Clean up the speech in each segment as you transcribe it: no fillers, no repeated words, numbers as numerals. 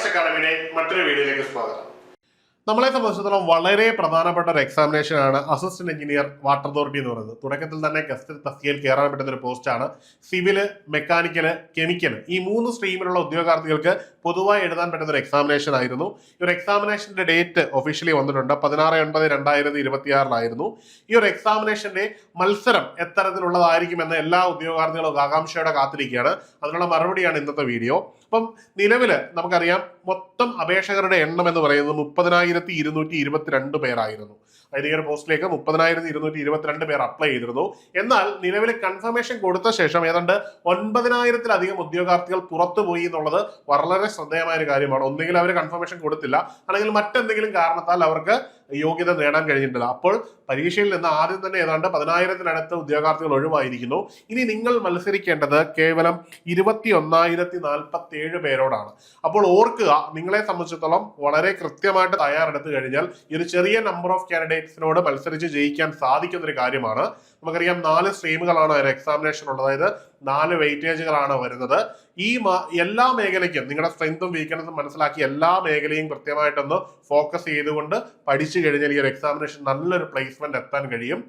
Ernest അക്കാഡമിയുടെ മറ്റൊരു വീഡിയോയിലേക്ക് സ്വാഗതം. നമ്മളെ സംബന്ധിച്ചിടത്തോളം വളരെ പ്രധാനപ്പെട്ട ഒരു എക്സാമിനേഷൻ ആണ് അസിസ്റ്റന്റ് എഞ്ചിനീയർ വാട്ടർ അതോറിറ്റി എന്ന് പറയുന്നത്. തുടക്കത്തിൽ തന്നെ ഗസ്റ്റ് തസ്തികയിൽ കയറാൻ പറ്റുന്ന ഒരു പോസ്റ്റാണ്. സിവില്, മെക്കാനിക്കല്, കെമിക്കല് ഈ 3 സ്ട്രീമിലുള്ള ഉദ്യോഗാർത്ഥികൾക്ക് പൊതുവായി എഴുതാൻ പറ്റുന്ന ഒരു എക്സാമിനേഷൻ ആയിരുന്നു. ഈ ഒരു എക്സാമിനേഷന്റെ ഡേറ്റ് ഒഫീഷ്യലി വന്നിട്ടുണ്ട്. 16/9/2026 ഈ ഒരു എക്സാമിനേഷന്റെ മത്സരം എത്തരത്തിലുള്ളതായിരിക്കുമെന്ന് എല്ലാ ഉദ്യോഗാർത്ഥികളും ആകാംക്ഷയോടെ കാത്തിരിക്കുകയാണ്. അതിനുള്ള മറുപടിയാണ് ഇന്നത്തെ വീഡിയോ. അപ്പം നിലവില് നമുക്കറിയാം മൊത്തം അപേക്ഷകരുടെ എണ്ണം എന്ന് പറയുന്നത് 30,222 പേരായിരുന്നു. അതായത് ഈ ഒരു പോസ്റ്റിലേക്ക് 30,222 പേർ അപ്ലൈ ചെയ്തിരുന്നു. എന്നാൽ നിലവിൽ കൺഫർമേഷൻ കൊടുത്ത ശേഷം ഏതാണ്ട് 9,000-ലധികം ഉദ്യോഗാർത്ഥികൾ പുറത്തുപോയി എന്നുള്ളത് വളരെ ശ്രദ്ധേയമായ ഒരു കാര്യമാണ്. ഒന്നുകിൽ അവർ കൺഫർമേഷൻ കൊടുത്തില്ല, അല്ലെങ്കിൽ മറ്റെന്തെങ്കിലും കാരണത്താൽ അവർക്ക് യോഗ്യത നേടാൻ കഴിഞ്ഞിട്ടില്ല. അപ്പോൾ പരീക്ഷയിൽ നിന്ന് ആദ്യം തന്നെ ഏതാണ്ട് 10,000-നടുത്ത് ഉദ്യോഗാർത്ഥികൾ ഒഴിവായിരിക്കുന്നു. ഇനി നിങ്ങൾ മത്സരിക്കേണ്ടത് കേവലം 21,047 പേരോടാണ്. അപ്പോൾ ഓർക്കുക, നിങ്ങളെ സംബന്ധിച്ചിടത്തോളം വളരെ കൃത്യമായിട്ട് തയ്യാറെടുത്ത് കഴിഞ്ഞാൽ ഈ ഒരു ചെറിയ നമ്പർ ഓഫ് കാൻഡിഡേറ്റ്സിനോട് മത്സരിച്ച് ജയിക്കാൻ സാധിക്കുന്ന ഒരു കാര്യമാണ്. നമുക്കറിയാം 4 സ്ട്രീമുകളാണ് ഒരു എക്സാമിനേഷൻ ഉള്ളത്. അതായത് 4 വെയിറ്റേജുകളാണ് വരുന്നത്. ഈ എല്ലാ മേഖലയ്ക്കും നിങ്ങളുടെ സ്ട്രെങ്തും വീക്ക്നെസ്സും മനസ്സിലാക്കി എല്ലാ മേഖലയും കൃത്യമായിട്ടൊന്ന് ഫോക്കസ് ചെയ്തുകൊണ്ട് പഠിച്ചു കഴിഞ്ഞാൽ ഈ ഒരു എക്സാമിനേഷൻ നല്ലൊരു പ്ലേസ്മെന്റ് എത്താൻ കഴിയും.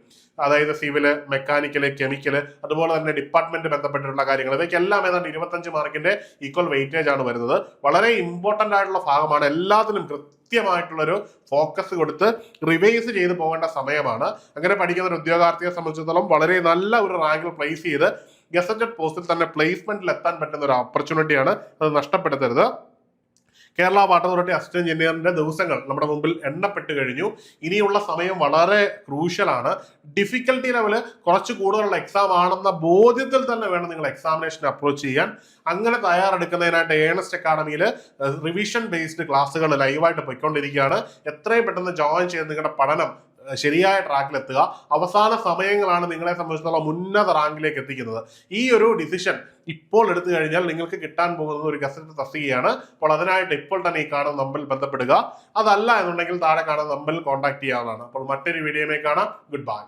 അതായത് സിവില്, മെക്കാനിക്കല്, കെമിക്കല്, അതുപോലെ തന്നെ ഡിപ്പാർട്ട്മെന്റ് ബന്ധപ്പെട്ടിട്ടുള്ള കാര്യങ്ങൾ, ഇവയ്ക്കെല്ലാം ഏതാണ്ട് 25 മാർക്കിന്റെ ഈക്വൽ വെയിറ്റേജ് ആണ് വരുന്നത്. വളരെ ഇമ്പോർട്ടന്റ് ആയിട്ടുള്ള ഭാഗമാണ്. എല്ലാത്തിലും കൃത്യമായിട്ടുള്ളൊരു ഫോക്കസ് കൊടുത്ത് റിവൈസ് ചെയ്ത് പോകേണ്ട സമയമാണ്. അങ്ങനെ പഠിക്കുന്ന ഒരു ഉദ്യോഗാർത്ഥിയെ സംബന്ധിച്ചിടത്തോളം വളരെ നല്ല ഒരു റാങ്കിൽ പ്ലേസ് ചെയ്ത് ഗസറ്റഡ് പോസ്റ്റിൽ തന്നെ പ്ലേസ്മെന്റിൽ എത്താൻ പറ്റുന്ന ഒരു ഓപ്പർച്യൂണിറ്റിയാണ്. അത് നഷ്ടപ്പെടുത്തരുത്. കേരള വാട്ടർ അതോറിറ്റി അസിസ്റ്റന്റ് എഞ്ചിനീയറിന്റെ ദിവസങ്ങൾ നമ്മുടെ മുമ്പിൽ എണ്ണപ്പെട്ട് കഴിഞ്ഞു. ഇനിയുള്ള സമയം വളരെ ക്രൂഷ്യലാണ്. ഡിഫിക്കൽട്ടി ലെവല് കുറച്ച് കൂടുതലുള്ള എക്സാം ആണെന്ന ബോധ്യത്തിൽ തന്നെ വേണം നിങ്ങൾ എക്സാമിനേഷൻ അപ്രോച്ച് ചെയ്യാൻ. അങ്ങനെ തയ്യാറെടുക്കുന്നതിനായിട്ട് ഏണസ്റ്റ് അക്കാഡമിയിൽ റിവിഷൻ ബേസ്ഡ് ക്ലാസ്സുകൾ ലൈവായിട്ട് പോയിക്കൊണ്ടിരിക്കുകയാണ്. എത്രയും പെട്ടെന്ന് ജോയിൻ ചെയ്ത് നിങ്ങളുടെ പഠനം ശരിയായ ട്രാക്കിലെത്തുക. അവസാന സമയങ്ങളാണ് നിങ്ങളെ സംബന്ധിച്ചിടത്തോളം ഉന്നത റാങ്കിലേക്ക് എത്തിക്കുന്നത്. ഈ ഒരു ഡിസിഷൻ ഇപ്പോൾ എടുത്തു കഴിഞ്ഞാൽ നിങ്ങൾക്ക് കിട്ടാൻ പോകുന്നത് ഒരു ഗസറ്റ് തസ്തികയാണ്. അപ്പോൾ അതിനായിട്ട് ഇപ്പോൾ തന്നെ ഈ കാണുന്ന നമ്പറിൽ ബന്ധപ്പെടുക. അതല്ല എന്നുണ്ടെങ്കിൽ താഴെ കാണുന്ന നമ്പറിൽ കോൺടാക്ട് ചെയ്യാവുന്നതാണ്. അപ്പോൾ മറ്റൊരു വീഡിയോയിൽ കാണാം. Good bye.